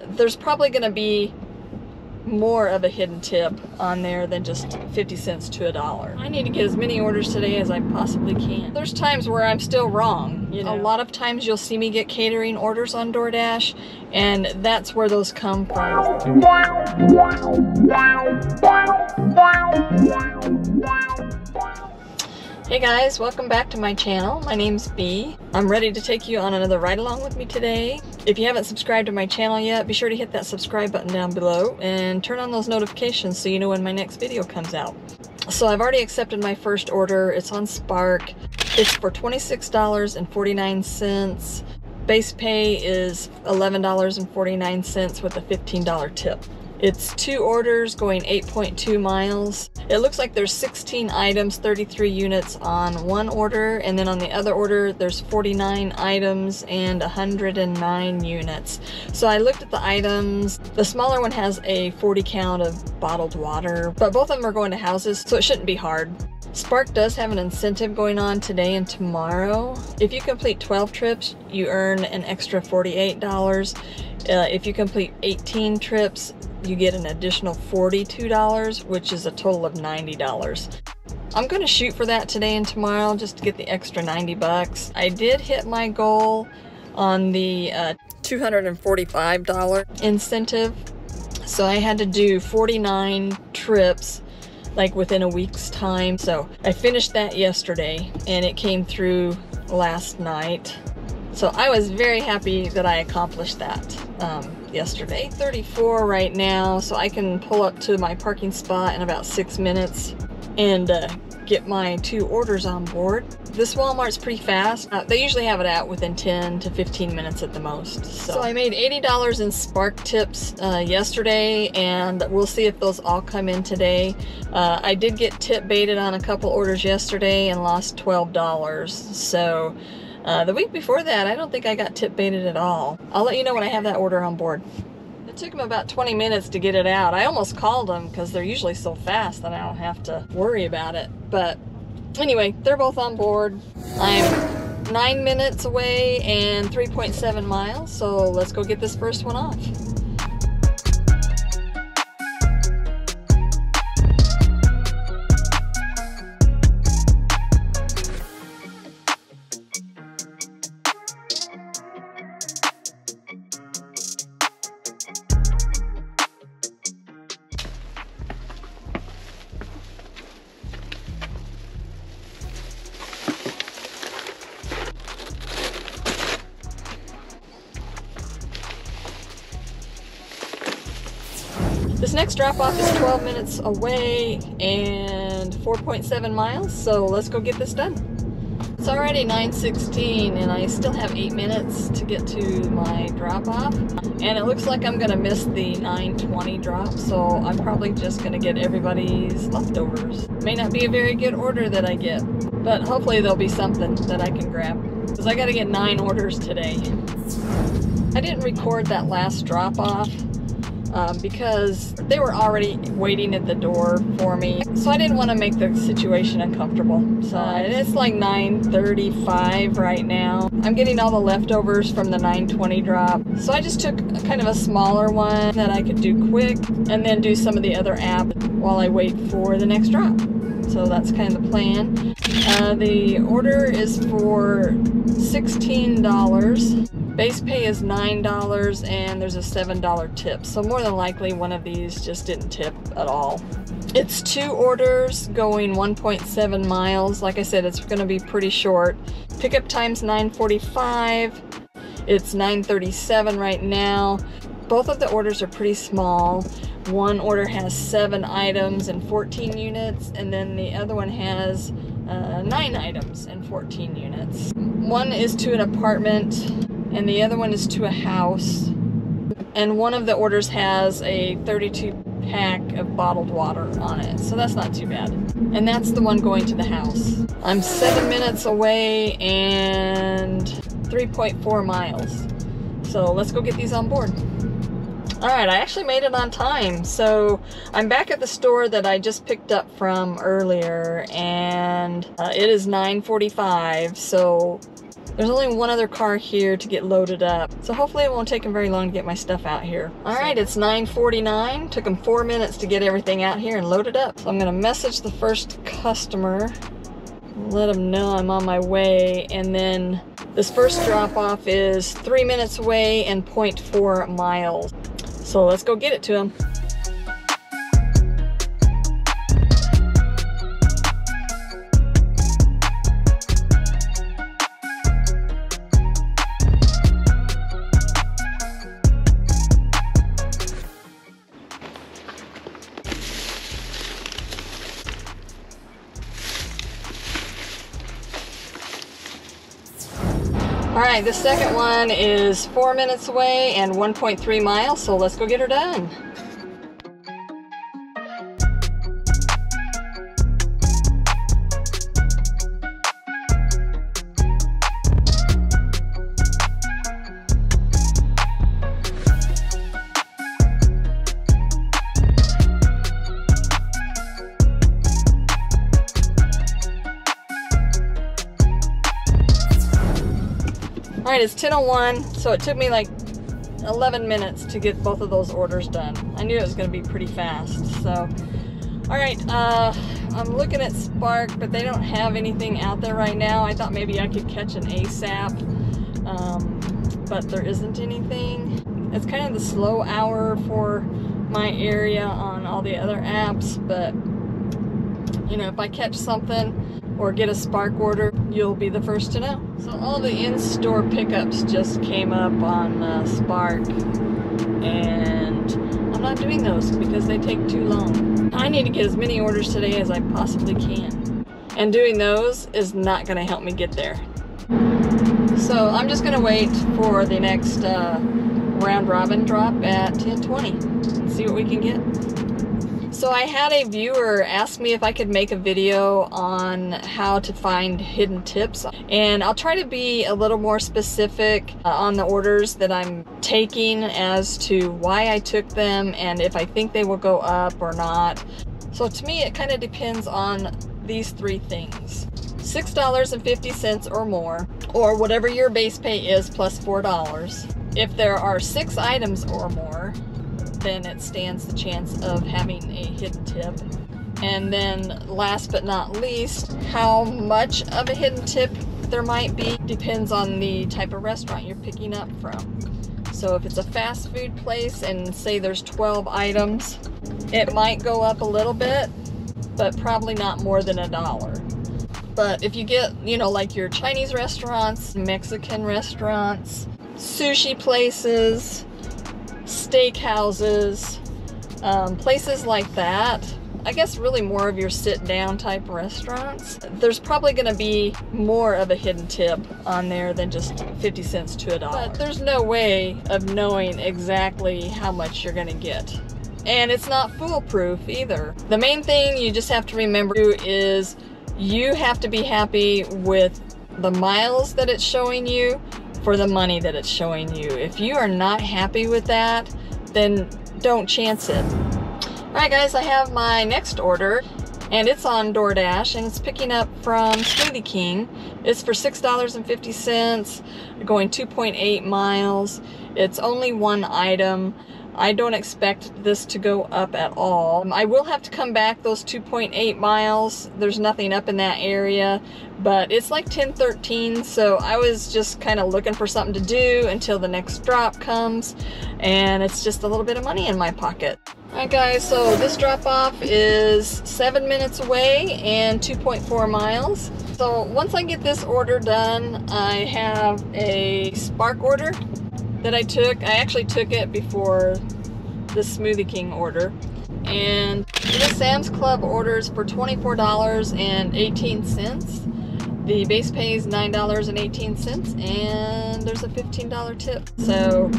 there's probably going to be more of a hidden tip on there than just 50 cents to $1. I need to get as many orders today as I possibly can. There's times where I'm still wrong. You know, a lot of times you'll see me get catering orders on DoorDash, and that's where those come from. Hey guys, welcome back to my channel. My name's Bee. I'm ready to take you on another ride along with me today. If you haven't subscribed to my channel yet, be sure to hit that subscribe button down below and turn on those notifications so you know when my next video comes out. So I've already accepted my first order. It's on Spark. It's for $26.49. Base pay is $11.49 with a $15 tip. It's 2 orders going 8.2 miles. It looks like there's 16 items, 33 units on one order, and then on the other order there's 49 items and 109 units. So I looked at the items. The smaller one has a 40 count of bottled water, but both of them are going to houses, so it shouldn't be hard. Spark does have an incentive going on today and tomorrow. If you complete 12 trips, you earn an extra $48. If you complete 18 trips, you get an additional $42, which is a total of $90. I'm gonna shoot for that today and tomorrow just to get the extra 90 bucks. I did hit my goal on the $245 incentive. So I had to do 49 trips like within a week's time. So I finished that yesterday and it came through last night. So I was very happy that I accomplished that yesterday. 8:34 right now, so I can pull up to my parking spot in about 6 minutes and get my 2 orders on board. This Walmart's pretty fast. They usually have it out within 10 to 15 minutes at the most. So I made $80 in Spark tips yesterday, and we'll see if those all come in today. I did get tip baited on a couple orders yesterday and lost $12. So the week before that, I don't think I got tip baited at all. I'll let you know when I have that order on board. It took them about 20 minutes to get it out. I almost called them because they're usually so fast that I don't have to worry about it. But anyway, they're both on board. I'm 9 minutes away and 3.7 miles, so let's go get this first one off. This next drop-off is 12 minutes away and 4.7 miles, so let's go get this done. It's already 9:16 and I still have 8 minutes to get to my drop-off. And it looks like I'm gonna miss the 9:20 drop, so I'm probably just gonna get everybody's leftovers. May not be a very good order that I get, but hopefully there'll be something that I can grab, because I gotta get 9 orders today. I didn't record that last drop-off because they were already waiting at the door for me. So I didn't want to make the situation uncomfortable. So it's like 9:35 right now. I'm getting all the leftovers from the 9:20 drop. So I just took kind of a smaller one that I could do quick and then do some of the other apps while I wait for the next drop. So that's kind of the plan. The order is for $16. Base pay is $9 and there's a $7 tip. So more than likely one of these just didn't tip at all. It's 2 orders going 1.7 miles. Like I said, it's going to be pretty short. Pickup time's 9:45. It's 9:37 right now. Both of the orders are pretty small. One order has 7 items and 14 units, and then the other one has 9 items and 14 units. One is to an apartment and the other one is to a house. And one of the orders has a 32 pack of bottled water on it, so that's not too bad. And that's the one going to the house. I'm 7 minutes away and 3.4 miles. So let's go get these on board. Alright, I actually made it on time. So I'm back at the store that I just picked up from earlier, and it is 9:45, so There's only one other car here to get loaded up, so hopefully it won't take them very long to get my stuff out here. Alright, it's 9:49. Took them 4 minutes to get everything out here and loaded up. So I'm gonna message the first customer, let them know I'm on my way, and then this first drop-off is 3 minutes away and 0.4 miles. So let's go get it to them. Alright, the second one is 4 minutes away and 1.3 miles, so let's go get her done. Alright, it's 10:01, so it took me like 11 minutes to get both of those orders done. I knew it was going to be pretty fast, so. Alright, I'm looking at Spark, but they don't have anything out there right now. I thought maybe I could catch an ASAP, but there isn't anything. It's kind of the slow hour for my area on all the other apps, but you know, if I catch something or get a Spark order, you'll be the first to know. So all the in-store pickups just came up on Spark, and I'm not doing those because they take too long. I need to get as many orders today as I possibly can, and doing those is not going to help me get there. So I'm just going to wait for the next round robin drop at 10:20 and see what we can get. So I had a viewer ask me if I could make a video on how to find hidden tips, and I'll try to be a little more specific on the orders that I'm taking as to why I took them and if I think they will go up or not. So to me, it kind of depends on these three things: $6.50 or more, or whatever your base pay is plus $4. If there are 6 items or more, then it stands the chance of having a hidden tip. And then last but not least, how much of a hidden tip there might be depends on the type of restaurant you're picking up from. So if it's a fast food place and say there's 12 items, it might go up a little bit, but probably not more than $1. But if you get, you know, like your Chinese restaurants, Mexican restaurants, sushi places, steakhouses, places like that, I guess really more of your sit-down type restaurants, there's probably going to be more of a hidden tip on there than just 50 cents to $1. But there's no way of knowing exactly how much you're going to get. And it's not foolproof either. The main thing you just have to remember is you have to be happy with the miles that it's showing you for the money that it's showing you. If you are not happy with that, then don't chance it. Alright guys, I have my next order, and it's on DoorDash, and it's picking up from Smoothie King. It's for $6.50, going 2.8 miles. It's only one item. I don't expect this to go up at all. I will have to come back those 2.8 miles. There's nothing up in that area, but it's like 10:13, so I was just kind of looking for something to do until the next drop comes, and it's just a little bit of money in my pocket. Alright guys, so this drop off is 7 minutes away and 2.4 miles. So once I get this order done, I have a Spark order that I took. I actually took it before the Smoothie King order. And the Sam's Club orders for $24.18. The base pay is $9.18, and there's a $15 tip. So,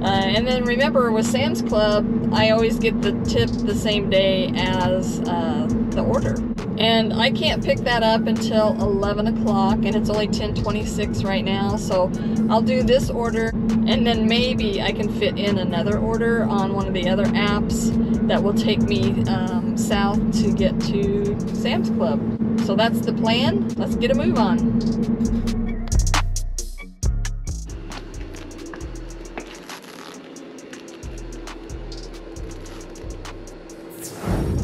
and then remember with Sam's Club, I always get the tip the same day as the order. And I can't pick that up until 11 o'clock, and it's only 10:26 right now. So I'll do this order, and then maybe I can fit in another order on one of the other apps that will take me south to get to Sam's Club. So that's the plan. Let's get a move on.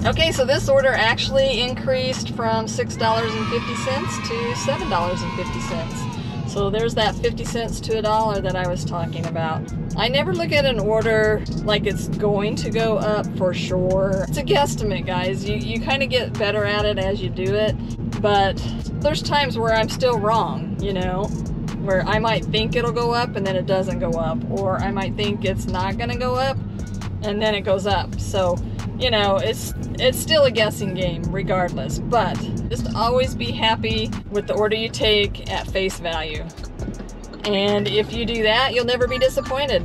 Okay, so this order actually increased from $6.50 to $7.50. So there's that 50 cents to $1 that I was talking about. I never look at an order like it's going to go up for sure. It's a guesstimate, guys. You kind of get better at it as you do it, but there's times where I'm still wrong, you know, where I might think it'll go up and then it doesn't go up, or I might think it's not gonna go up and then it goes up. So, you know, it's still a guessing game regardless, but just always be happy with the order you take at face value. And if you do that, you'll never be disappointed.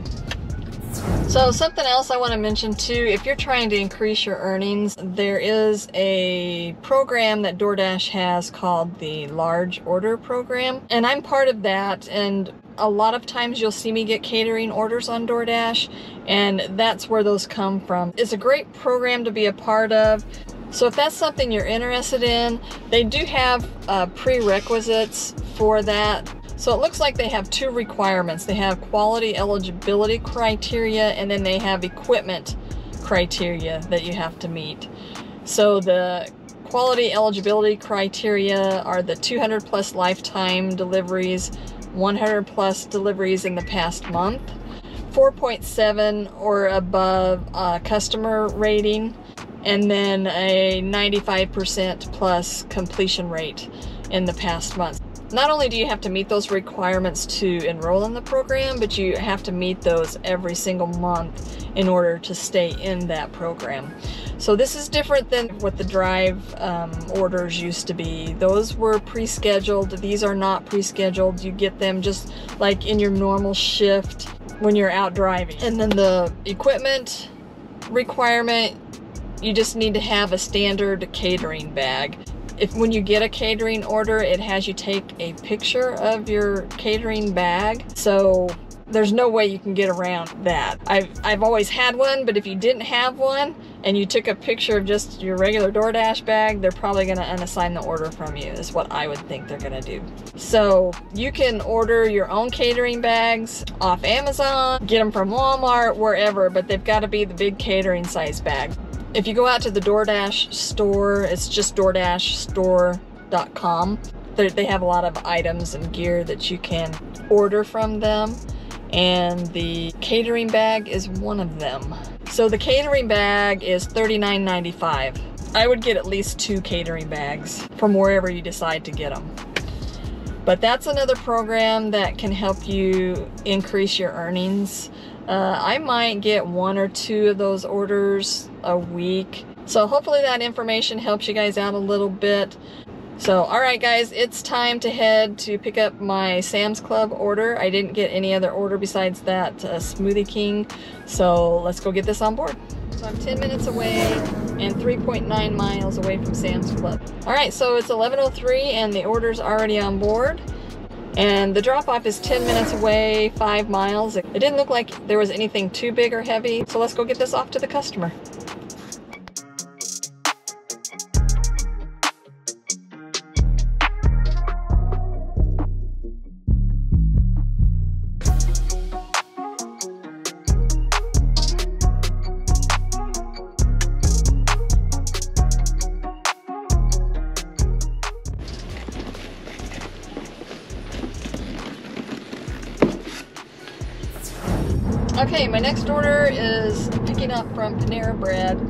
So something else I want to mention too, if you're trying to increase your earnings, there is a program that DoorDash has called the Large Order Program, and I'm part of that, and a lot of times you'll see me get catering orders on DoorDash, and that's where those come from. It's a great program to be a part of. So if that's something you're interested in, they do have prerequisites for that. So it looks like they have two requirements. They have quality eligibility criteria, and then they have equipment criteria that you have to meet. So the quality eligibility criteria are the 200 plus lifetime deliveries, 100 plus deliveries in the past month, 4.7 or above customer rating, and then a 95% plus completion rate in the past month. Not only do you have to meet those requirements to enroll in the program, but you have to meet those every single month in order to stay in that program. So this is different than what the drive orders used to be. Those were pre-scheduled. These are not pre-scheduled. You get them just like in your normal shift when you're out driving. And then the equipment requirement, you just need to have a standard catering bag. When you get a catering order, it has you take a picture of your catering bag. So there's no way you can get around that. I've always had one, but if you didn't have one and you took a picture of just your regular DoorDash bag, they're probably gonna unassign the order from you, is what I would think they're gonna do. So you can order your own catering bags off Amazon, get them from Walmart, wherever, but they've gotta be the big catering size bag. If you go out to the DoorDash store, it's just DoorDashStore.com. They have a lot of items and gear that you can order from them, and the catering bag is one of them. So the catering bag is $39.95. I would get at least 2 catering bags from wherever you decide to get them. But that's another program that can help you increase your earnings. I might get 1 or 2 of those orders a week. So hopefully that information helps you guys out a little bit. So, alright guys, it's time to head to pick up my Sam's Club order. I didn't get any other order besides that Smoothie King. So let's go get this on board. So I'm 10 minutes away and 3.9 miles away from Sam's Club. Alright, so it's 11:03 and the order's already on board. And the drop-off is 10 minutes away, 5 miles. It didn't look like there was anything too big or heavy, so let's go get this off to the customer. Okay, my next order is picking up from Panera Bread.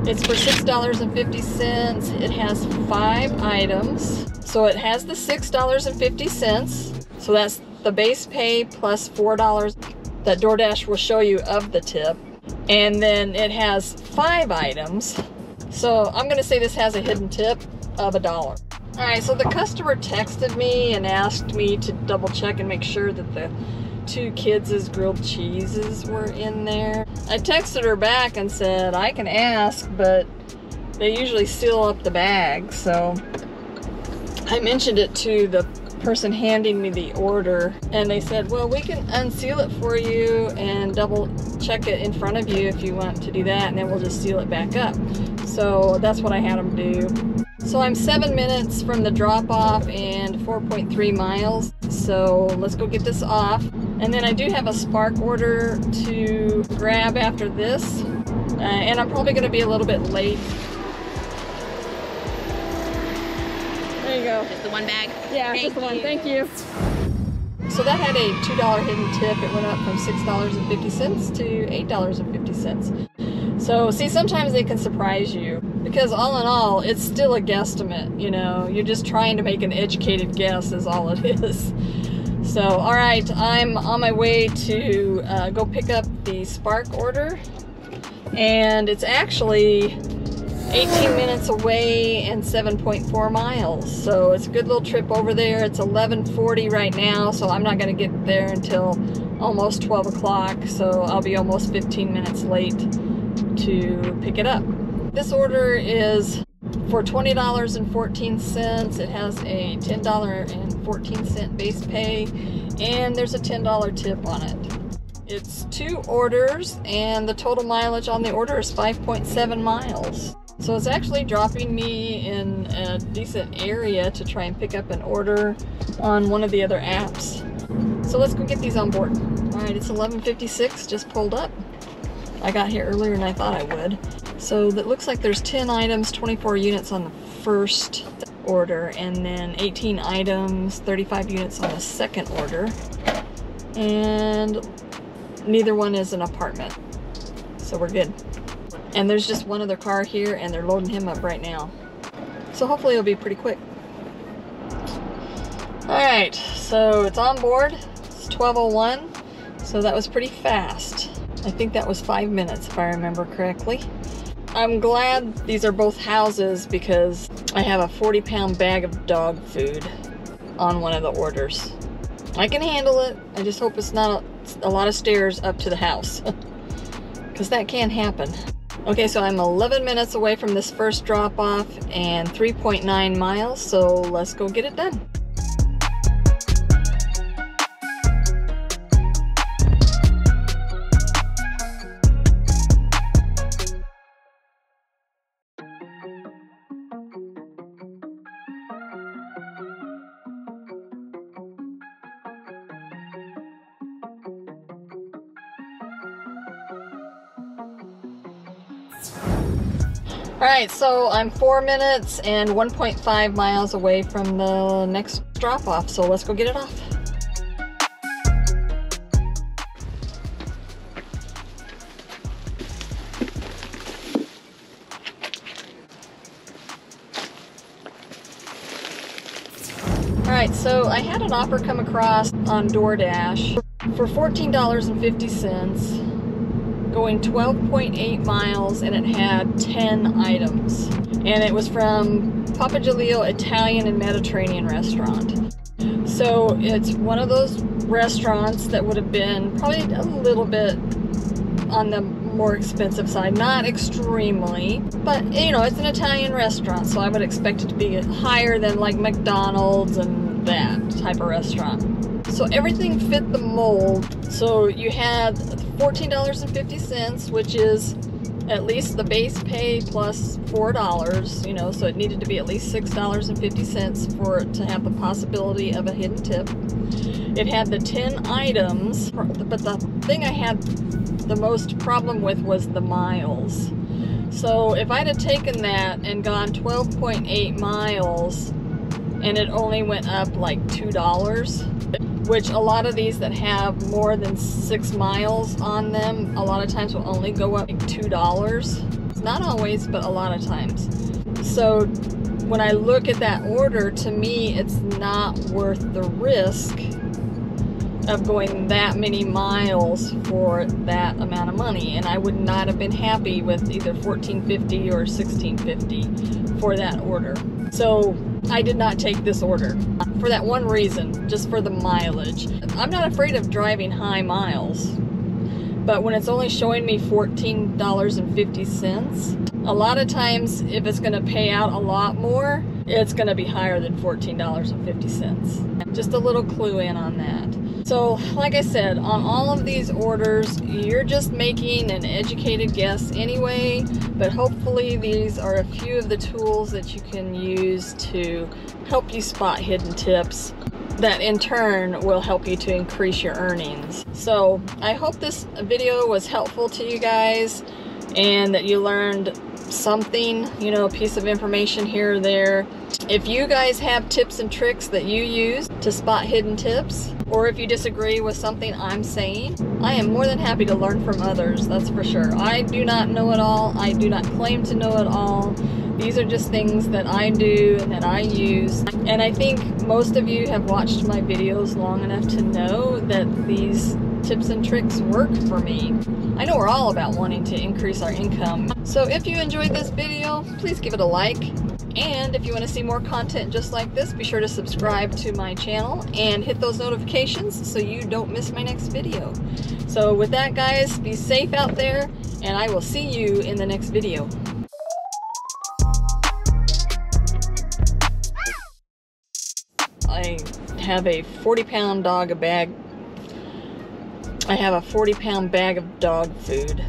It's for $6.50. It has 5 items. So it has the $6.50. So that's the base pay plus $4 that DoorDash will show you of the tip. And then it has 5 items. So I'm gonna say this has a hidden tip of $1. Alright, so the customer texted me and asked me to double check and make sure that the 2 kids' grilled cheeses were in there. I texted her back and said, I can ask, but they usually seal up the bag. So I mentioned it to the person handing me the order, and they said, well, we can unseal it for you and double check it in front of you if you want to do that, and then we'll just seal it back up. So that's what I had them do. So I'm 7 minutes from the drop-off and 4.3 miles. So let's go get this off. And then I do have a Spark order to grab after this. And I'm probably going to be a little bit late. There you go. Just the one bag? Yeah, just the one. Thank you. So that had a $2 hidden tip. It went up from $6.50 to $8.50. So see, sometimes they can surprise you because all in all, it's still a guesstimate, you know. You're just trying to make an educated guess is all it is. So, all right, I'm on my way to go pick up the Spark order. And it's actually 18 minutes away and 7.4 miles. So it's a good little trip over there. It's 11:40 right now, so I'm not gonna get there until almost 12 o'clock. So I'll be almost 15 minutes late to pick it up. This order is for $20.14. It has a $10.14 base pay, and there's a $10 tip on it. It's 2 orders, and the total mileage on the order is 5.7 miles. So it's actually dropping me in a decent area to try and pick up an order on one of the other apps. So let's go get these on board. All right, it's 11:56, just pulled up. I got here earlier than I thought I would. So that looks like there's 10 items, 24 units on the first order, and then 18 items, 35 units on the second order. And neither one is an apartment, so we're good. And there's just one other car here, and they're loading him up right now. So hopefully it'll be pretty quick. All right, so it's on board. It's 12:01, so that was pretty fast. I think that was 5 minutes if I remember correctly. I'm glad these are both houses because I have a 40-pound bag of dog food on one of the orders. I can handle it. I just hope it's not a lot of stairs up to the house because that can happen. Okay, so I'm 11 minutes away from this first drop-off and 3.9 miles, so let's go get it done. Alright, so I'm 4 minutes and 1.5 miles away from the next drop-off, so let's go get it off. Alright, so I had an offer come across on DoorDash for $14.50. Going 12.8 miles, and it had 10 items. And it was from Papa Jaleel Italian and Mediterranean restaurant. So it's one of those restaurants that would have been probably a little bit on the more expensive side, not extremely, but you know, it's an Italian restaurant, so I would expect it to be higher than like McDonald's and that type of restaurant. So everything fit the mold. So you had $14.50, which is at least the base pay plus $4, you know, so it needed to be at least $6.50 for it to have the possibility of a hidden tip. It had the 10 items, but the thing I had the most problem with was the miles. So if I'd have taken that and gone 12.8 miles and it only went up like $2, which a lot of these that have more than 6 miles on them, a lot of times will only go up like $2. It's not always, but a lot of times. So when I look at that order, to me, it's not worth the risk of going that many miles for that amount of money. And I would not have been happy with either $14.50 or $16.50 for that order. So I did not take this order for that one reason, just for the mileage. I'm not afraid of driving high miles, but when it's only showing me $14.50, a lot of times if it's going to pay out a lot more, it's going to be higher than $14.50. Just a little clue in on that. So like I said, on all of these orders, you're just making an educated guess anyway, but hopefully these are a few of the tools that you can use to help you spot hidden tips that in turn will help you to increase your earnings. So I hope this video was helpful to you guys. and that you learned something, you know, a piece of information here or there. If you guys have tips and tricks that you use to spot hidden tips, or if you disagree with something I'm saying, I am more than happy to learn from others, that's for sure. I do not know it all. I do not claim to know it all. These are just things that I do and that I use. And I think most of you have watched my videos long enough to know that these tips and tricks work for me. I know we're all about wanting to increase our income. So if you enjoyed this video, please give it a like. And if you want to see more content just like this, be sure to subscribe to my channel and hit those notifications so you don't miss my next video. So with that, guys, be safe out there, and I will see you in the next video. I have a 40-pound dog bag. I have a 40-pound bag of dog food.